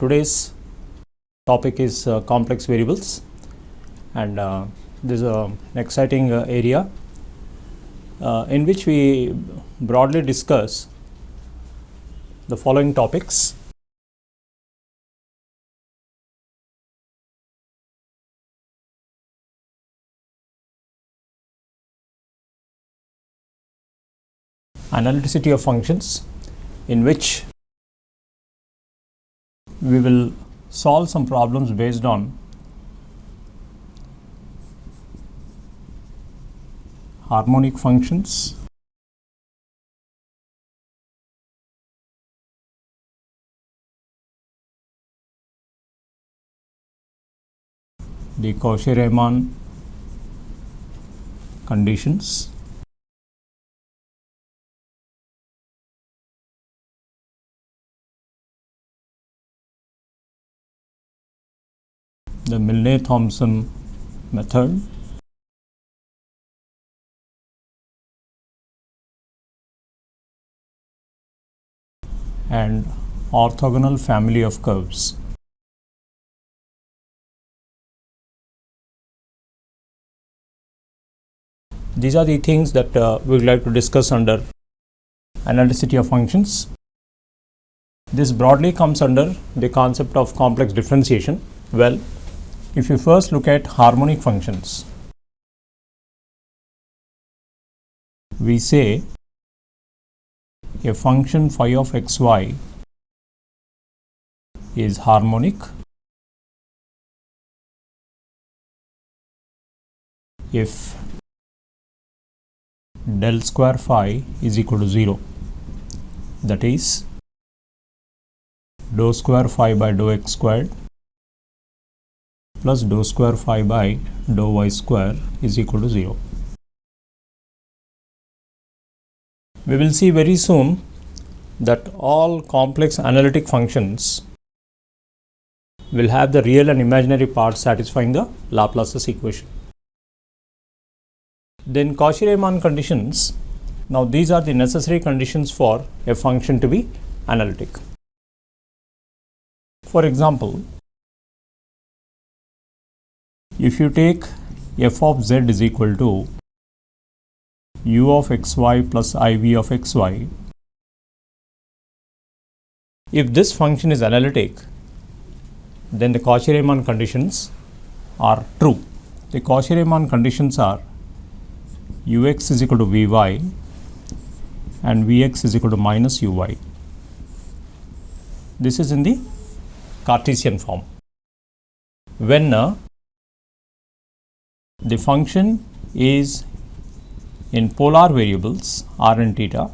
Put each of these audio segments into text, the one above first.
Today's topic is complex variables, and this is an exciting area in which we broadly discuss the following topics. Analyticity of functions, in which we will solve some problems based on harmonic functions, the Cauchy-Riemann conditions, the Milne-Thomson method, and orthogonal family of curves. These are the things that we would like to discuss under analyticity of functions. This broadly comes under the concept of complex differentiation. Well, if you first look at harmonic functions, we say a function phi of xy is harmonic if del square phi is equal to 0, that is dou square phi by dou x squared plus dou square phi by dou y square is equal to 0. We will see very soon that all complex analytic functions will have the real and imaginary parts satisfying the Laplace's equation. Then Cauchy-Riemann conditions. Now these are the necessary conditions for a function to be analytic. For example, if you take f of z is equal to u of xy plus iv of xy, if this function is analytic, then the Cauchy-Riemann conditions are true. The Cauchy-Riemann conditions are ux is equal to vy and vx is equal to minus uy. This is in the Cartesian form. When the function is in polar variables r and theta,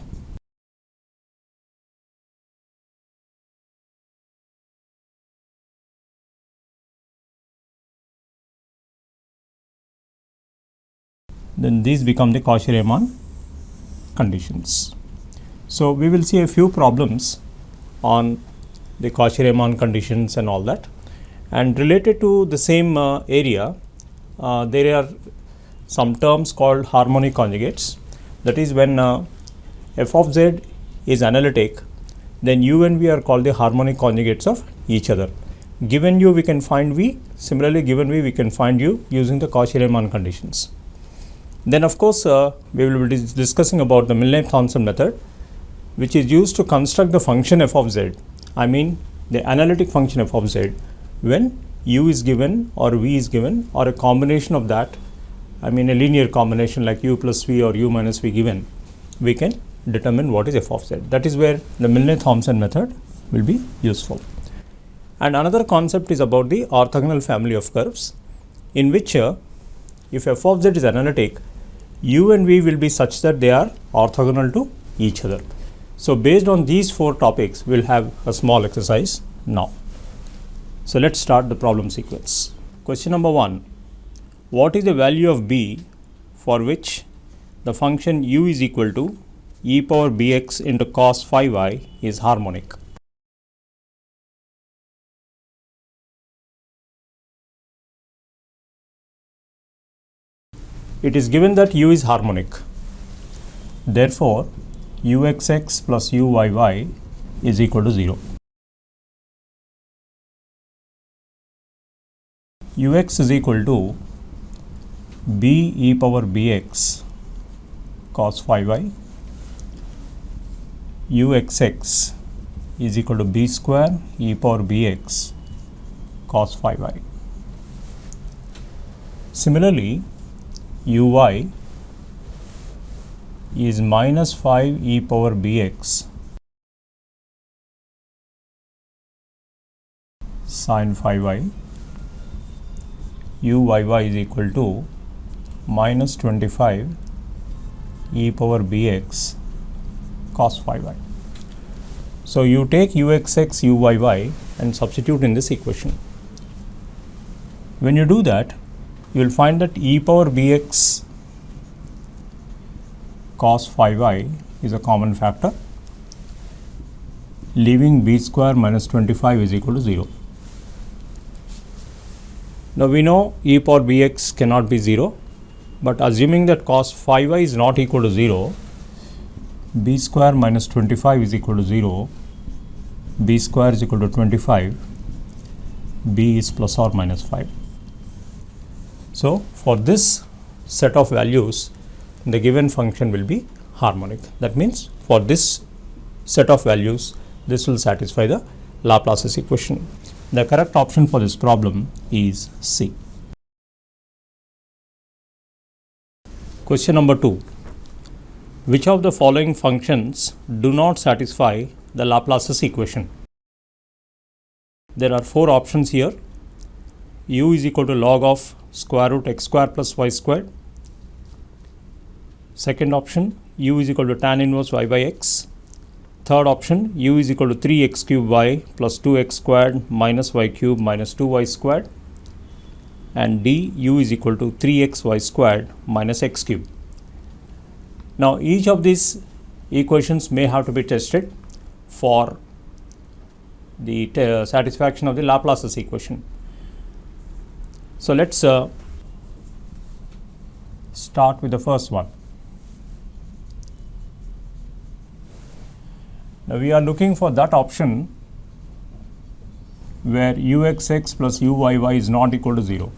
then these become the Cauchy-Riemann conditions. So we will see a few problems on the Cauchy-Riemann conditions and all that, and related to the same area, there are some terms called harmonic conjugates. That is, when f of z is analytic, then u and v are called the harmonic conjugates of each other. Given u, we can find v. Similarly, given v, we can find u using the Cauchy-Riemann conditions. Then of course, we will be discussing about the Milne-Thomson method, which is used to construct the function f of z. I mean the analytic function f of z when u is given or v is given, or a combination of that. I mean a linear combination like u plus v or u minus v given, we can determine what is f of z. That is where the Milne-Thomson method will be useful. And another concept is about the orthogonal family of curves, in which if f of z is analytic, u and v will be such that they are orthogonal to each other. So based on these four topics, we will have a small exercise now. So let's start the problem sequence. Question number 1. What is the value of b for which the function u is equal to e power bx into cos phi y is harmonic? It is given that u is harmonic. Therefore, uxx plus uyy is equal to 0. ux is equal to b e power bx cos phi y, uxx is equal to b square e power bx cos phi y. Similarly, uy is minus 5 e power bx sin phi y, uyy is equal to minus 25 e power bx cos phi y. So, you take uxx, uyy and substitute in this equation. When you do that, you will find that e power bx cos phi y is a common factor, leaving b square minus 25 is equal to 0. Now, we know e power bx cannot be 0, but assuming that cos phi y is not equal to 0, b square minus 25 is equal to 0, b square is equal to 25, b is plus or minus 5. So, for this set of values, the given function will be harmonic. That means, for this set of values, this will satisfy the Laplace's equation. The correct option for this problem is C. Question number 2. Which of the following functions do not satisfy the Laplace's equation? There are 4 options here. U is equal to log of square root x square plus y squared. Second option, u is equal to tan inverse y by x. Third option, u is equal to 3x cube y plus 2x squared minus y cube minus 2y squared. And D, u is equal to 3xy squared minus x cube. Now, each of these equations may have to be tested for the satisfaction of the Laplace's equation. So, let us start with the first one. Now, we are looking for that option where uxx plus uyy is not equal to 0,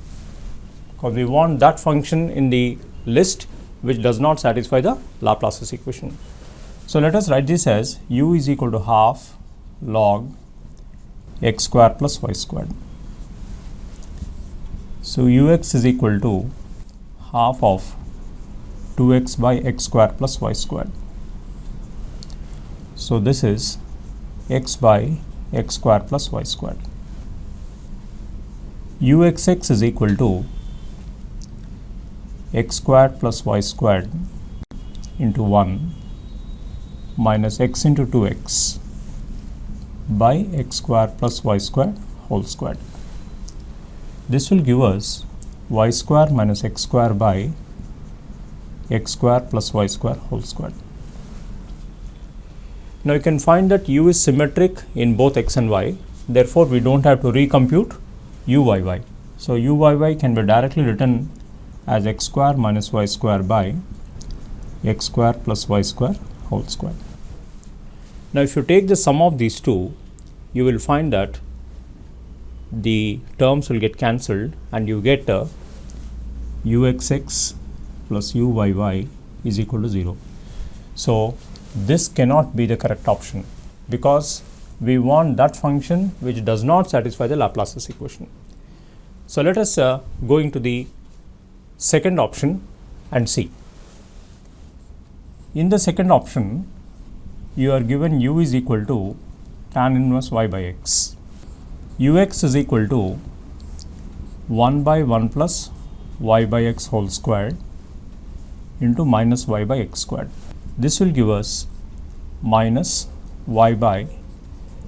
because we want that function in the list which does not satisfy the Laplace's equation. So, let us write this as u is equal to half log x square plus y squared. So, ux is equal to half of 2x by x square plus y squared. So, this is x by x square plus y squared. uxx is equal to x squared plus y squared into 1 minus x into 2x by x squared plus y squared whole squared. This will give us y square minus x square by x square plus y square whole squared. Now, you can find that u is symmetric in both x and y, therefore, we do not have to recompute uyy. So, uyy can be directly written as x square minus y square by x square plus y square whole square. Now, if you take the sum of these two, you will find that the terms will get cancelled and you get uxx plus uyy is equal to 0. So, this cannot be the correct option because we want that function which does not satisfy the Laplace's equation. So, let us go into the second option and see. In the second option, you are given u is equal to tan inverse y by x. Ux is equal to 1 by 1 plus y by x whole squared into minus y by x squared. This will give us minus y by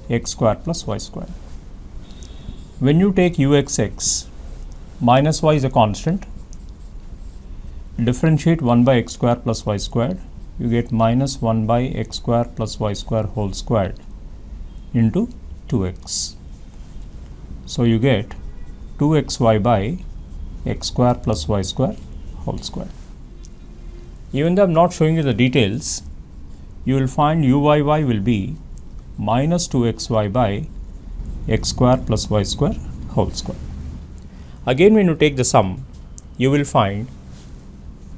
x squared plus y squared. When you take uxx, minus y is a constant, differentiate 1 by x square plus y squared, you get minus 1 by x square plus y square whole squared into 2x. So, you get 2xy by x square plus y square whole square. Even though I am not showing you the details, you will find uyy will be minus 2xy by x square plus y square whole square. Again, when you take the sum, you will find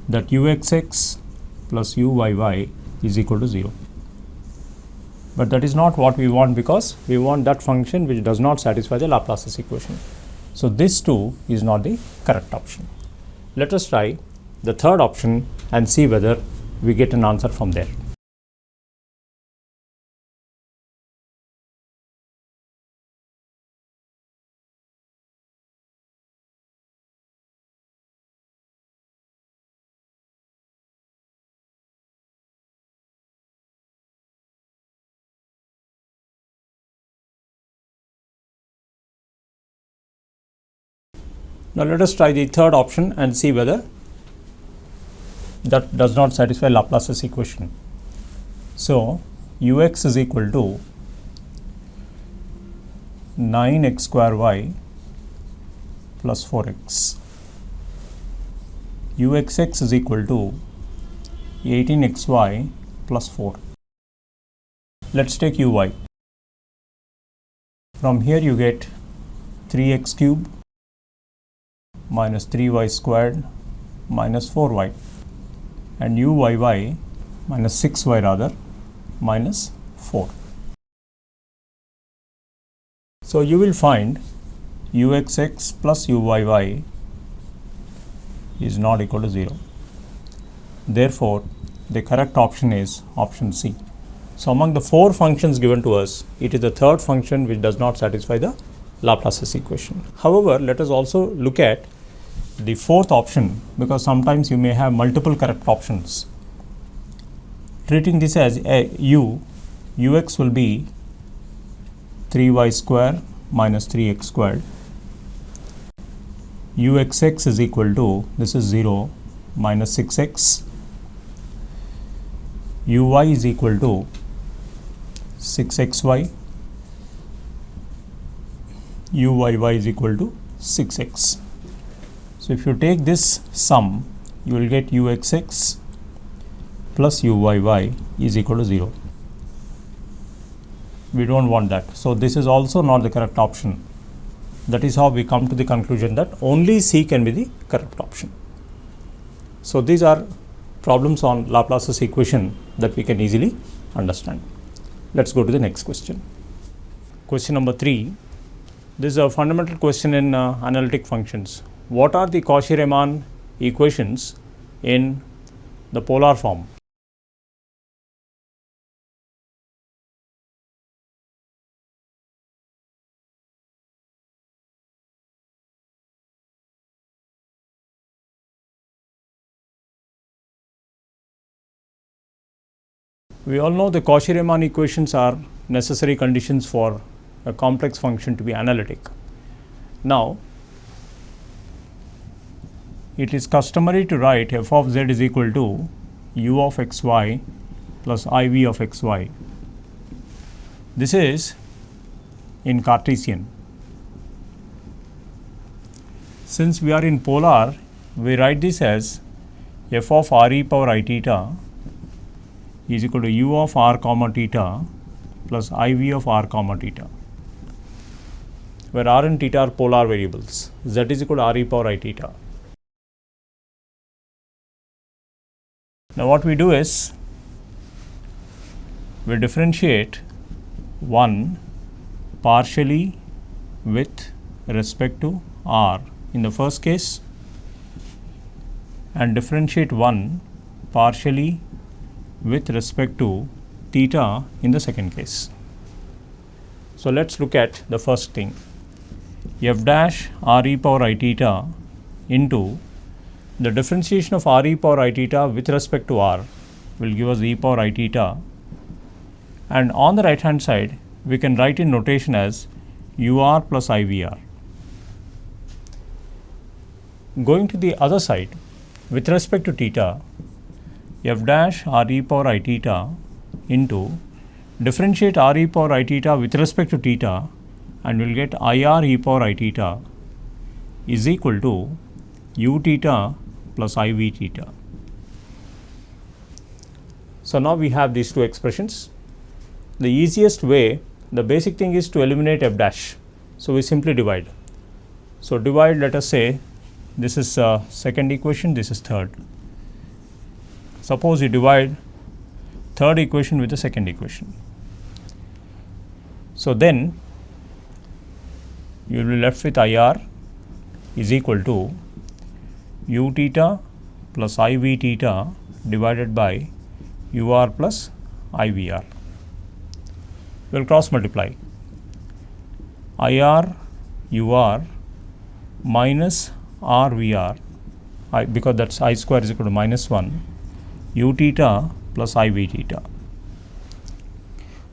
that uxx plus uyy is equal to 0. But that is not what we want, because we want that function which does not satisfy the Laplace's equation. So this too is not the correct option. Let us try the third option and see whether we get an answer from there. Now let us try the third option and see whether that does not satisfy Laplace's equation. So ux is equal to 9x square y plus 4x. uxx is equal to 18xy plus 4. Let's take uy. From here you get 3x cube minus 3y squared minus 4y, and uyy minus 6y rather minus 4. So you will find uxx plus uyy is not equal to 0. Therefore, the correct option is option C. So among the 4 functions given to us, it is the third function which does not satisfy the Laplace's equation. However, let us also look at the fourth option, because sometimes you may have multiple correct options. Treating this as ux will be 3y square minus 3x squared. uxx is equal to, this is 0, minus 6x. uy is equal to 6xy. uyy is equal to 6x. So if you take this sum, you will get uxx plus uyy is equal to 0. We don't want that. So this is also not the correct option. That is how we come to the conclusion that only C can be the correct option. So these are problems on Laplace's equation that we can easily understand. Let's go to the next question. Question number 3. This is a fundamental question in analytic functions. What are the Cauchy-Riemann equations in the polar form? We all know the Cauchy-Riemann equations are necessary conditions for a complex function to be analytic. Now, it is customary to write f of z is equal to u of xy plus iv of xy. This is in Cartesian. Since we are in polar, we write this as f of r e power I theta is equal to u of r comma theta plus iv of r comma theta, where r and theta are polar variables. Z is equal to r e power I theta. Now what we do is, we differentiate 1 partially with respect to r in the first case, and differentiate 1 partially with respect to theta in the second case. So let's look at the first thing. F dash r e power I theta into the differentiation of r e power I theta with respect to r will give us e power I theta, and on the right hand side we can write in notation as ur plus ivr. Going to the other side, with respect to theta, f dash r e power I theta into differentiate r e power I theta with respect to theta, and we will get ir e power I theta is equal to u theta plus iv theta. So now we have these two expressions. The easiest way, the basic thing is to eliminate f dash. So we simply divide. So divide, let us say this is second equation, this is third. Suppose you divide third equation with the second equation. So then you will be left with IR is equal to U theta plus IV theta divided by UR plus IVR. We will cross multiply IR UR minus RVR, because that's I square is equal to minus 1 U theta plus IV theta.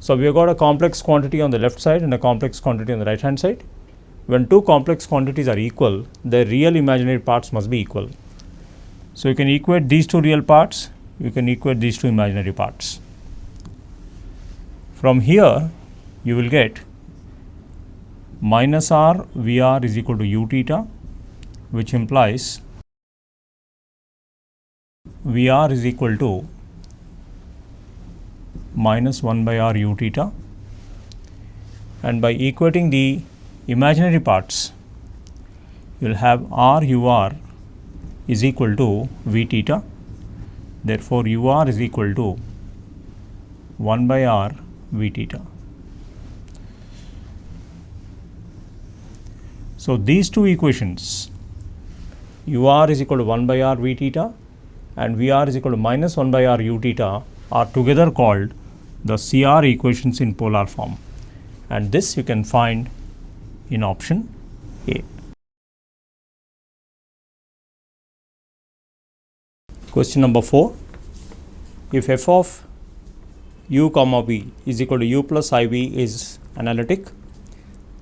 So we have got a complex quantity on the left side and a complex quantity on the right hand side. When two complex quantities are equal, their real imaginary parts must be equal. So you can equate these two real parts, you can equate these two imaginary parts. From here you will get minus R VR is equal to U theta, which implies VR is equal to minus 1 by R U theta, and by equating the imaginary parts you will have R UR is equal to V theta. Therefore UR is equal to 1 by R V theta. So these two equations, UR is equal to 1 by R V theta and VR is equal to minus 1 by R U theta, are together called the CR equations in polar form, and this you can find in option A. Question number 4. If f of u comma v is equal to u plus iv is analytic,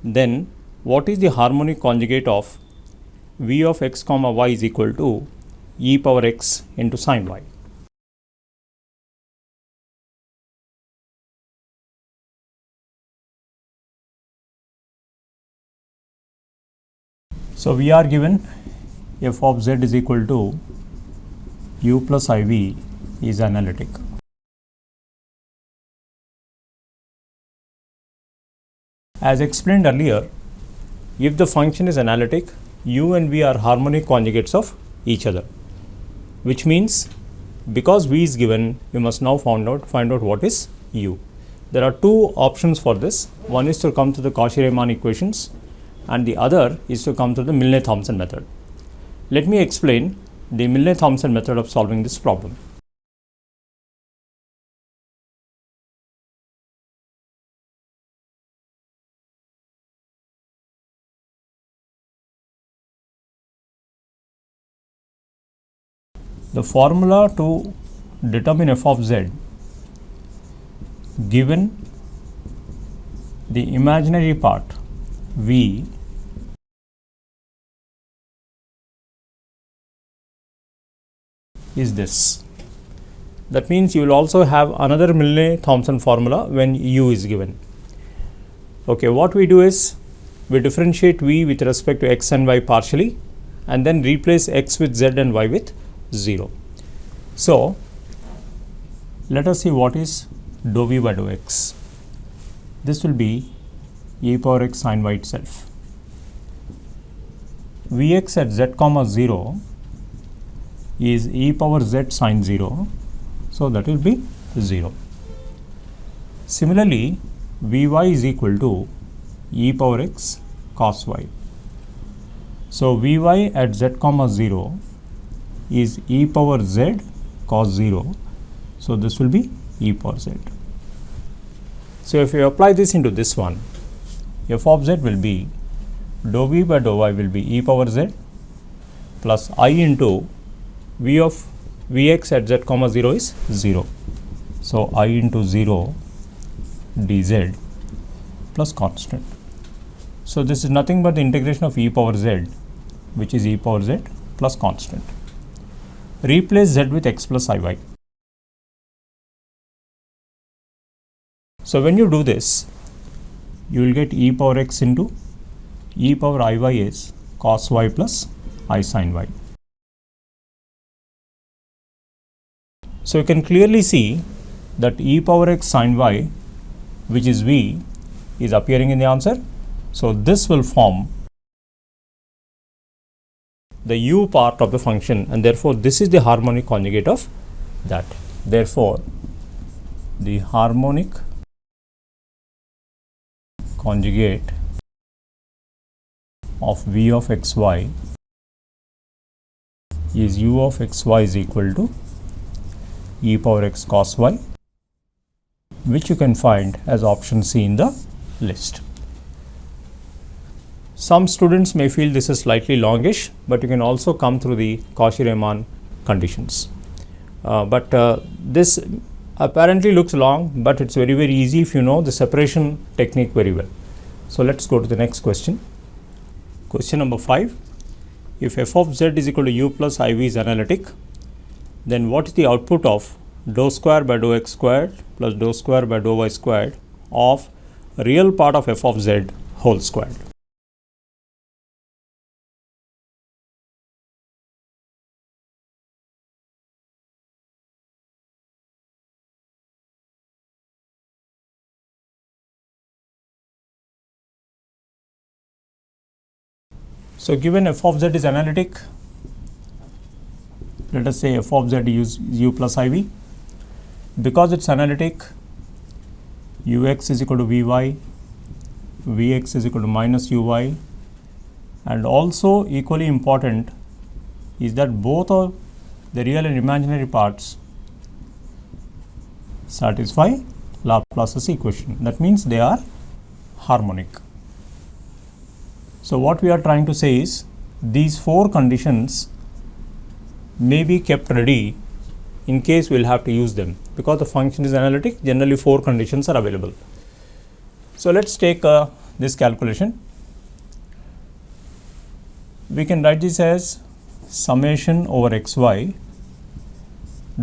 then what is the harmonic conjugate of v of x comma y is equal to e power x into sin y? So we are given f of z is equal to u plus iv is analytic. As explained earlier, if the function is analytic, u and v are harmonic conjugates of each other, which means because v is given, we must now find out what is u. There are two options for this. One is to come to the Cauchy-Riemann equations and the other is to come to the Milne-Thomson method. Let me explain the Milne-Thomson method of solving this problem. The formula to determine f of z, given the imaginary part v is this. That means you will also have another Milne-Thomson formula when u is given. Okay, what we do is we differentiate v with respect to x and y partially and then replace x with z and y with 0. So let us see what is dou v by dou x. This will be e power x sin y itself. Vx at z comma 0 is e power z sin 0, so that will be 0. Similarly, Vy is equal to e power x cos y. So Vy at z comma 0 is e power z cos 0, so this will be e power z. So if you apply this into this one, f of z will be dou v by dou y will be e power z plus I into v of Vx at z comma 0 is 0. So I into 0 dz plus constant. So this is nothing but the integration of e power z, which is e power z plus constant. Replace z with x plus iy. So when you do this, you will get e power x into e power iy is cos y plus I sin y. So you can clearly see that e power x sin y, which is v, is appearing in the answer. So this will form the u part of the function, and therefore this is the harmonic conjugate of that. Therefore, the harmonic conjugate of v of xy is u of xy is equal to e power x cos y, which you can find as option C in the list. Some students may feel this is slightly longish, but you can also come through the Cauchy-Riemann conditions. This apparently looks long, but it's very, very easy if you know the separation technique very well. So let's go to the next question. Question number 5. If f of z is equal to u plus iv is analytic, then what is the output of dou square by dou x squared plus dou square by dou y squared of real part of f of z whole squared? So given f of z is analytic, let us say f of z is u plus iv. Because it's analytic, ux is equal to vy, vx is equal to minus uy, and also equally important is that both of the real and imaginary parts satisfy Laplace's equation. That means they are harmonic. So what we are trying to say is these 4 conditions may be kept ready in case we will have to use them. Because the function is analytic, generally 4 conditions are available. So let's take this calculation. We can write this as summation over xy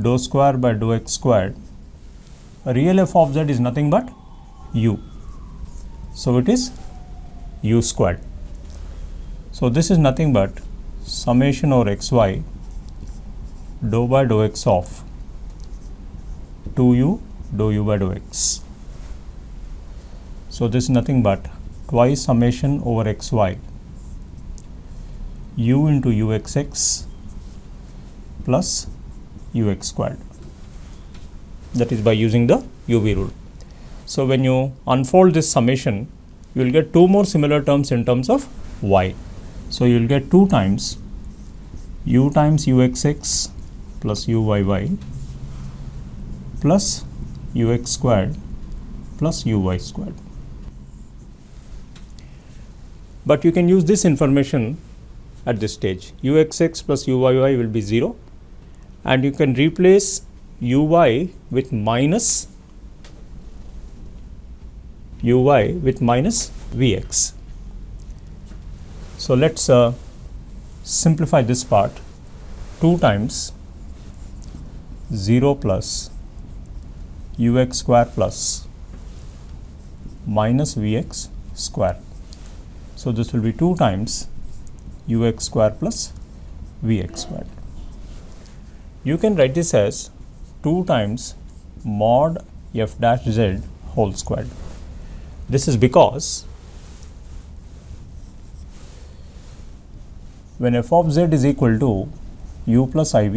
dou square by dou x squared. Real f of z is nothing but u. So it is u squared. So this is nothing but summation over xy dou by dou x of 2u dou u by dou x. So this is nothing but twice summation over xy u into uxx plus ux squared. That is by using the UV rule. So when you unfold this summation, you will get 2 more similar terms in terms of y. So you will get 2 times u times uxx plus uyy plus ux squared plus uy squared. But you can use this information at this stage. Uxx plus uyy will be 0, and you can replace uy with minus vx. So let's simplify this part. 2 times 0 plus ux square plus minus vx square. So this will be 2 times ux square plus vx squared. You can write this as 2 times mod f dash z whole squared. This is because when f of z is equal to u plus iv,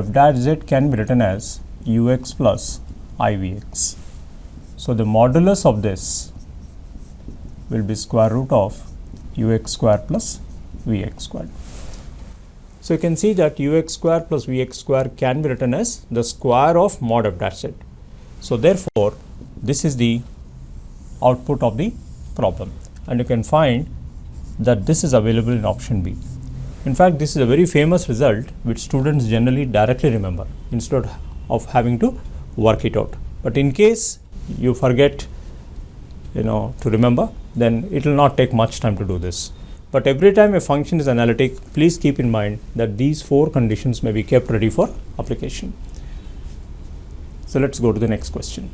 f dash z can be written as ux plus ivx. So the modulus of this will be square root of ux square plus vx squared. So you can see that ux square plus vx square can be written as the square of mod f dash z. So therefore, this is the output of the problem, and you can find that this is available in option B. In fact, this is a very famous result which students generally directly remember instead of having to work it out. But in case you forget to remember, then it will not take much time to do this. But every time a function is analytic, please keep in mind that these 4 conditions may be kept ready for application. So let's go to the next question.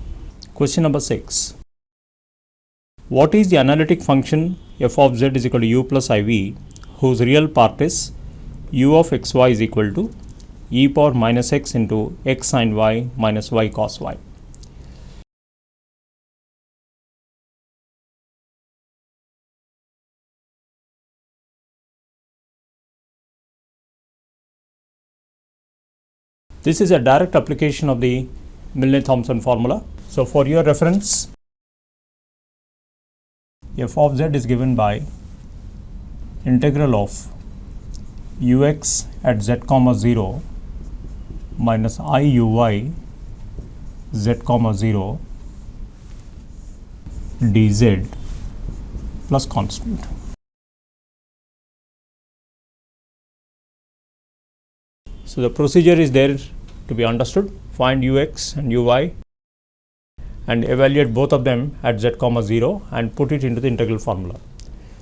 Question number 6. What is the analytic function f of z is equal to u plus iv whose real part is u of xy is equal to e power minus x into x sin y minus y cos y? This is a direct application of the Milne-Thomson formula. So for your reference, f of z is given by integral of ux at z comma 0 minus iuy z comma 0 dz plus constant. So the procedure is there to be understood. Find ux and uy and evaluate both of them at z comma 0 and put it into the integral formula.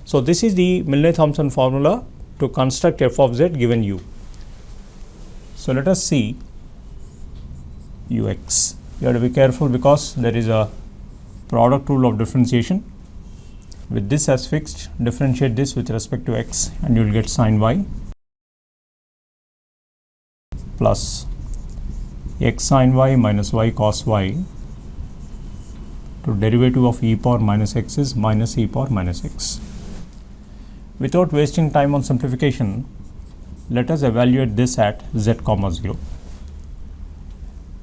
So this is the Milne-Thomson formula to construct f of z given u. So let us see ux. You have to be careful because there is a product rule of differentiation. With this as fixed, differentiate this with respect to x and you will get sin y plus x sin y minus y cos y to derivative of e power minus x is minus e power minus x. Without wasting time on simplification, let us evaluate this at z comma 0.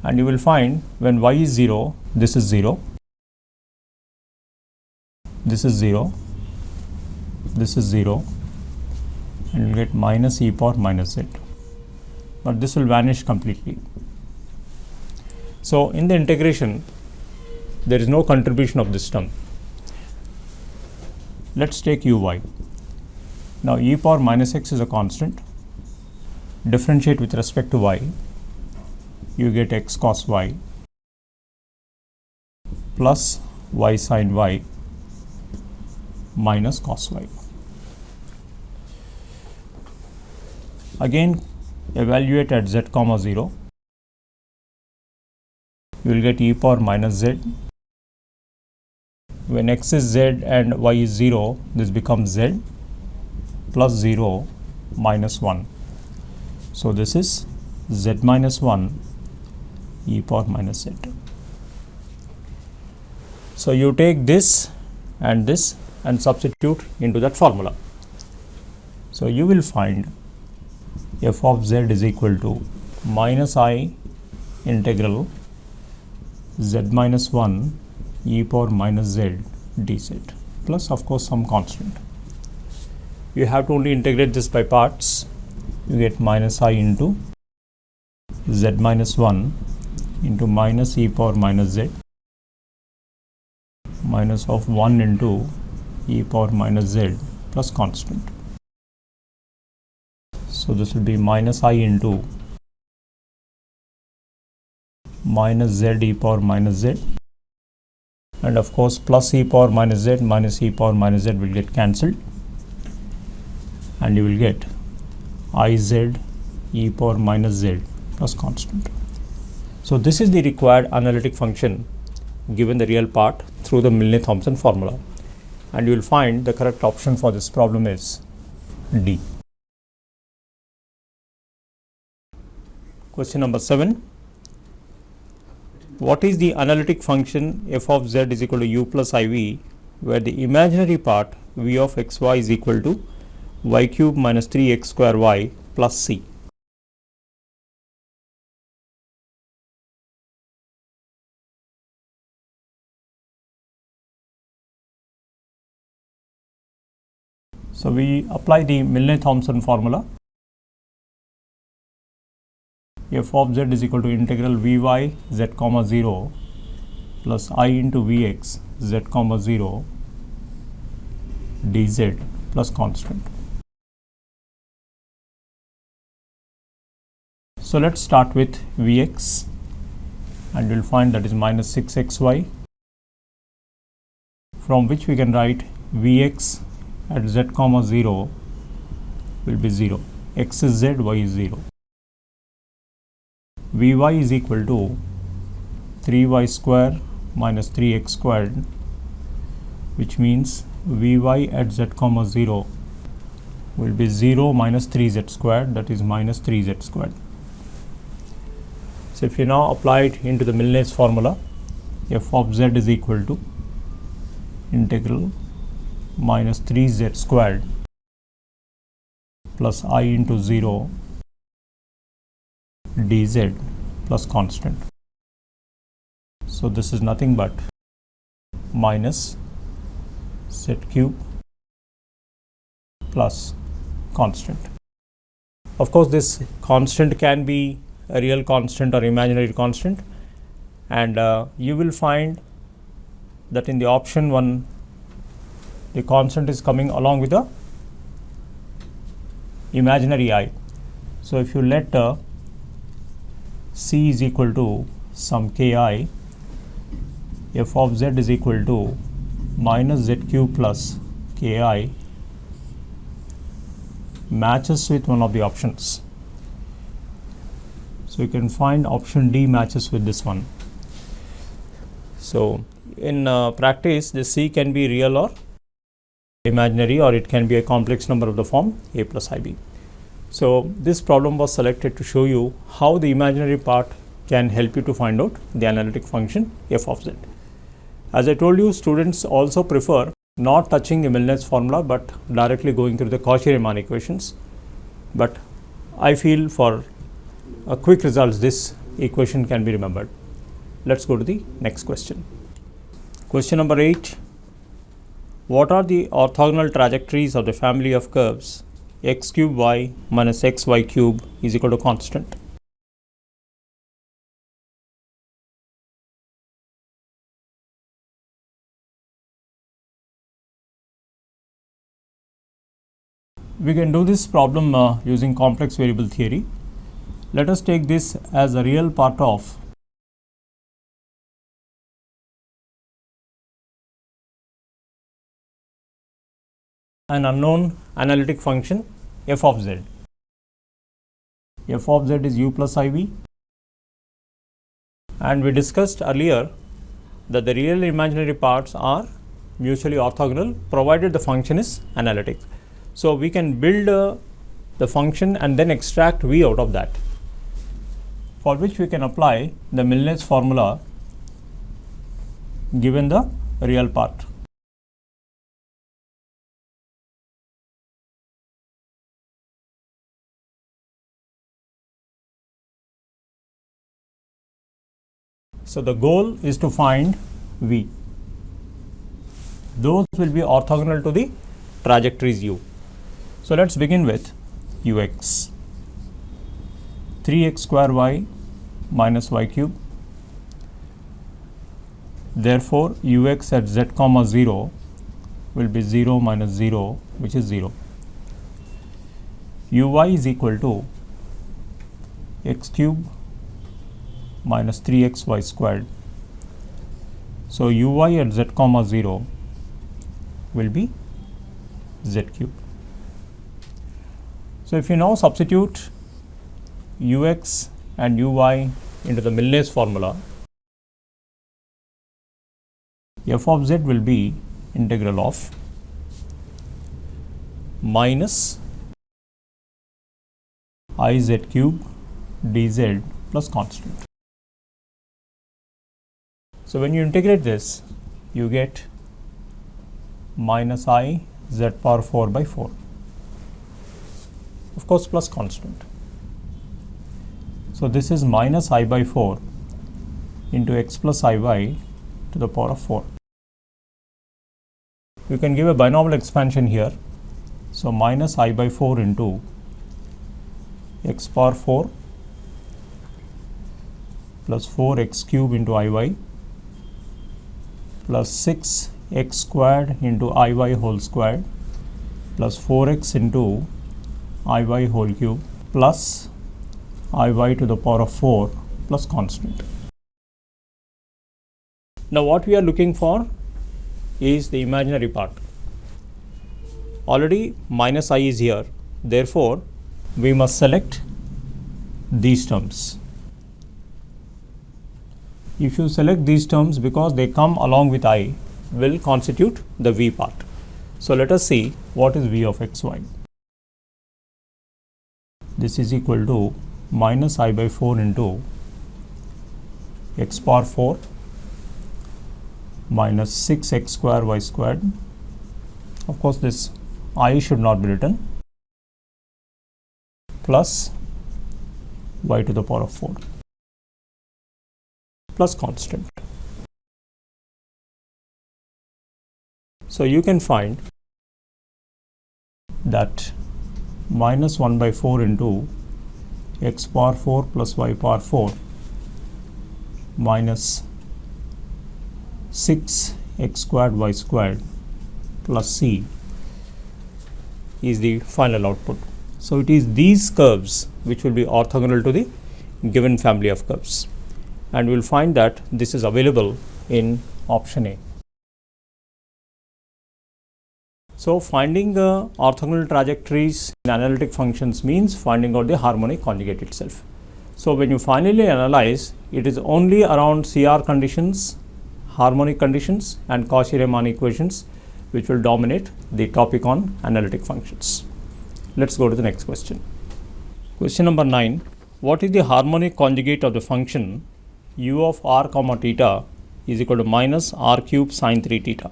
And you will find when y is 0, this is 0, this is 0, this is 0, and you will get minus e power minus z. But this will vanish completely. So in the integration, there is no contribution of this term. Let's take uy. Now e power minus x is a constant. Differentiate with respect to y. You get x cos y plus y sin y minus cos y. Again, evaluate at z comma 0. You will get e power minus z. When x is z and y is 0, this becomes z plus 0 minus 1. So this is z minus 1 e power minus z. So you take this and substitute into that formula. So you will find f of z is equal to minus I integral z minus 1 e power minus z dz plus of course some constant. You have to only integrate this by parts. You get minus I into z minus 1 into minus e power minus z minus of 1 into e power minus z plus constant. So this will be minus I into minus z e power minus z, and of course plus e power minus z minus e power minus z will get cancelled, and you will get iz e power minus z plus constant. So this is the required analytic function given the real part through the Milne-Thomson formula, and you will find the correct option for this problem is D. Question number 7. What is the analytic function f of z is equal to u plus iv, where the imaginary part v of xy is equal to y cube minus 3x square y plus c? So we apply the Milne-Thomson formula. F of z is equal to integral vy z comma 0 plus I into vx z comma 0 dz plus constant. So let's start with vx, and we'll find that is minus 6xy, from which we can write vx at z comma 0 will be 0, x is z, y is 0. Vy is equal to 3y square minus 3x squared, which means Vy at z comma 0 will be 0 minus 3z squared, that is minus 3z squared. So if you now apply it into the Milne's formula, f of z is equal to integral minus 3z squared plus I into 0 dz plus constant. So this is nothing but minus z cube plus constant. Of course, this constant can be a real constant or imaginary constant, and you will find that in the option 1 the constant is coming along with the imaginary I. So if you let c is equal to some ki, f of z is equal to minus z cube plus ki matches with one of the options. So you can find option D matches with this one. So in practice, the c can be real or imaginary, or it can be a complex number of the form a plus ib. So this problem was selected to show you how the imaginary part can help you to find out the analytic function f of z. As I told you, students also prefer not touching the Milnet's formula but directly going through the Cauchy-Riemann equations. But I feel for quick results this equation can be remembered. Let's go to the next question. Question number 8. What are the orthogonal trajectories of the family of curves x cube y minus xy cube is equal to constant? We can do this problem using complex variable theory. Let us take this as a real part of an unknown analytic function f of z. F of z is u plus iv, and we discussed earlier that the real and imaginary parts are mutually orthogonal provided the function is analytic. So we can build the function and then extract v out of that, for which we can apply the Milnet's formula given the real part. So the goal is to find v. Those will be orthogonal to the trajectories u. So let's begin with ux. 3x square y minus y cube. Therefore, ux at z comma 0 will be 0 minus 0, which is 0. Uy is equal to x cube minus 3xy squared. So uy at z comma 0 will be z cube. So if you now substitute ux and uy into the Milnet's formula, f of z will be integral of minus iz cube dz plus constant. So when you integrate this, you get minus I z power 4 by 4, of course plus constant. So this is minus I by 4 into x plus iy to the power of 4. You can give a binomial expansion here. So minus I by 4 into x power 4 plus 4x cube into iy plus 6x squared into iy whole squared plus 4x into iy whole cube plus iy to the power of 4 plus constant. Now what we are looking for is the imaginary part. Already minus I is here, therefore we must select these terms. If you select these terms, because they come along with I, will constitute the v part. So let us see what is v of xy. This is equal to minus I by 4 into x power 4 minus 6x square y squared. Of course, this I should not be written, plus y to the power of 4 plus constant. So you can find that minus 1 by 4 into x power 4 plus y power 4 minus 6 x squared y squared plus c is the final output. So it is these curves which will be orthogonal to the given family of curves, and we will find that this is available in option A. So finding orthogonal trajectories in analytic functions means finding out the harmonic conjugate itself. So when you finally analyze, it is only around CR conditions, harmonic conditions and Cauchy-Riemann equations which will dominate the topic on analytic functions. Let's go to the next question. Question number 9. What is the harmonic conjugate of the function u of r comma theta is equal to minus r cube sine 3 theta?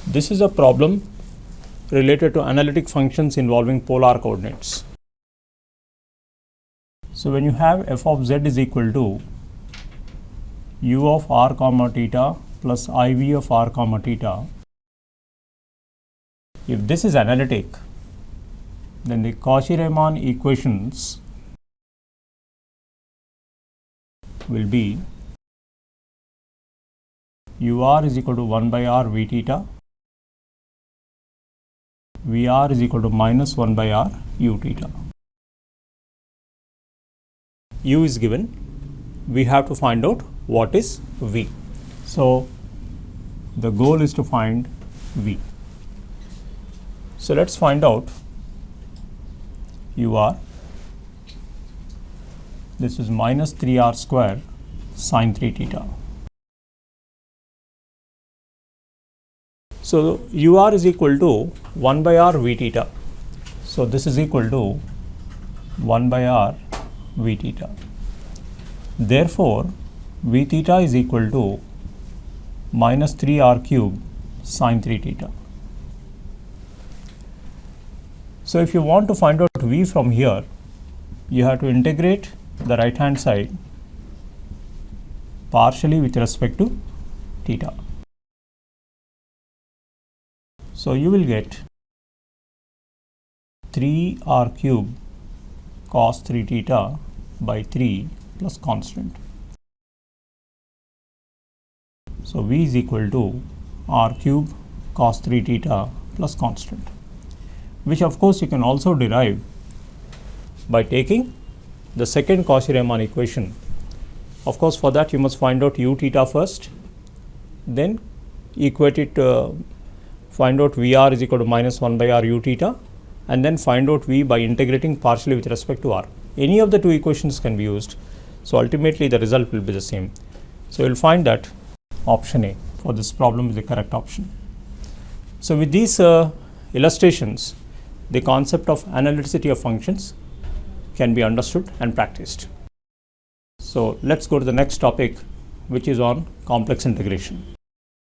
This is a problem related to analytic functions involving polar coordinates. So when you have f of z is equal to u of r comma theta plus iv of r comma theta, if this is analytic, then the Cauchy-Riemann equations will be ur is equal to 1 by r v theta, Vr is equal to minus 1 by r u theta. U is given, we have to find out what is V. So the goal is to find V. So let's find out Ur. This is minus 3r square sine 3 theta. So ur is equal to 1 by r v theta. So this is equal to 1 by r v theta. Therefore, v theta is equal to minus 3r cube sine 3 theta. So if you want to find out v from here, you have to integrate the right hand side partially with respect to theta. So you will get 3r cube cos 3 theta by 3 plus constant. So v is equal to r cube cos 3 theta plus constant, which of course you can also derive by taking the second Cauchy-Riemann equation. Of course, for that you must find out u theta first, then equate it, find out Vr is equal to minus 1 by r u theta, and then find out V by integrating partially with respect to r. Any of the two equations can be used. So ultimately the result will be the same. So you will find that option A for this problem is the correct option. So with these illustrations, the concept of analyticity of functions can be understood and practiced. So let's go to the next topic, which is on complex integration.